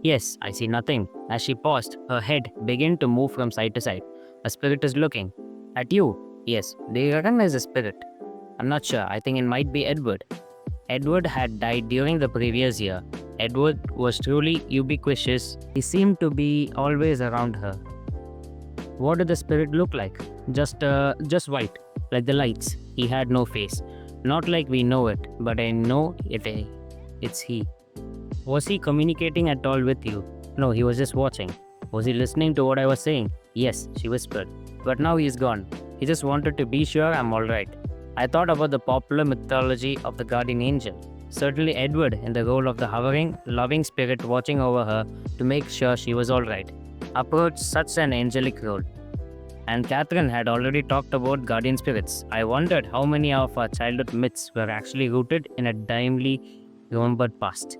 Yes, I see nothing. As she paused, her head began to move from side to side. A spirit is looking. At you? Yes. Do you recognize the spirit? I'm not sure. I think it might be Edward. Edward had died during the previous year. Edward was truly ubiquitous. He seemed to be always around her. What did the spirit look like? Just white, like the lights. He had no face. Not like we know it, but I know it's he. Was he communicating at all with you? No, he was just watching. Was he listening to what I was saying? Yes, she whispered. But now he's gone. He just wanted to be sure I'm alright. I thought about the popular mythology of the guardian angel. Certainly Edward in the role of the hovering, loving spirit watching over her to make sure she was alright. Approached such an angelic role. And Catherine had already talked about guardian spirits. I wondered how many of our childhood myths were actually rooted in a dimly remembered past.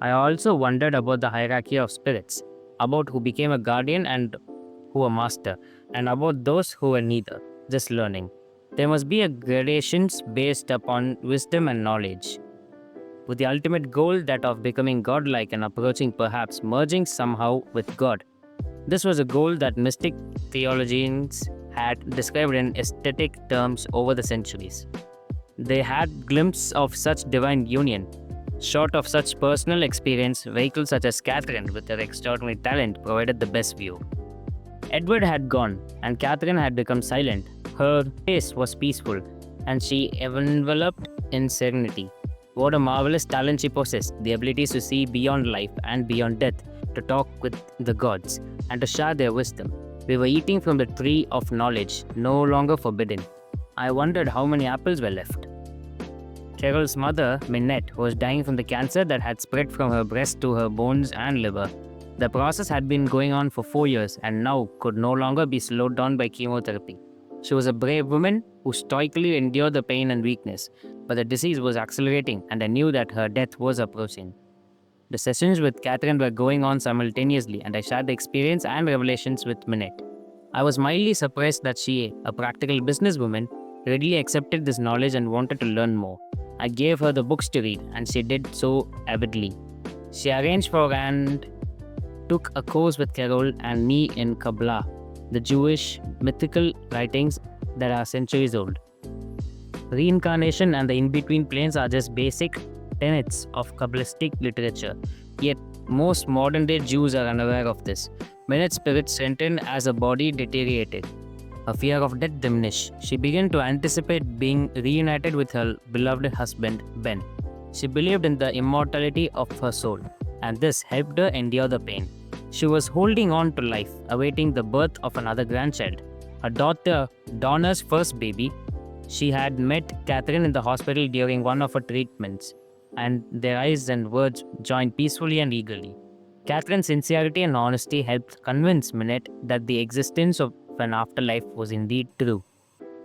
I also wondered about the hierarchy of spirits, about who became a guardian and who a master, and about those who were neither, just learning. There must be a gradations based upon wisdom and knowledge, with the ultimate goal that of becoming godlike and approaching perhaps merging somehow with God. This was a goal that mystic theologians had described in aesthetic terms over the centuries. They had glimpses of such divine union. Short of such personal experience, vehicles such as Catherine with her extraordinary talent provided the best view. Edward had gone, and Catherine had become silent. Her face was peaceful, and she enveloped in serenity. What a marvelous talent she possessed, the ability to see beyond life and beyond death, to talk with the gods, and to share their wisdom. We were eating from the tree of knowledge, no longer forbidden. I wondered how many apples were left. Carol's mother, Minette, was dying from the cancer that had spread from her breast to her bones and liver. The process had been going on for 4 years and now could no longer be slowed down by chemotherapy. She was a brave woman who stoically endured the pain and weakness, but the disease was accelerating and I knew that her death was approaching. The sessions with Catherine were going on simultaneously and I shared the experience and revelations with Minette. I was mildly surprised that she, a practical businesswoman, readily accepted this knowledge and wanted to learn more. I gave her the books to read, and she did so avidly. She arranged for and took a course with Carol and me in Kabbalah, the Jewish mythical writings that are centuries old. Reincarnation and the in-between planes are just basic tenets of Kabbalistic literature, yet most modern-day Jews are unaware of this. Minette's spirit strengthened as her body deteriorated. Her fear of death diminished. She began to anticipate being reunited with her beloved husband, Ben. She believed in the immortality of her soul, and this helped her endure the pain. She was holding on to life, awaiting the birth of another grandchild. Her daughter, Donna's first baby. She had met Catherine in the hospital during one of her treatments, and their eyes and words joined peacefully and eagerly. Catherine's sincerity and honesty helped convince Minette that the existence of an afterlife was indeed true.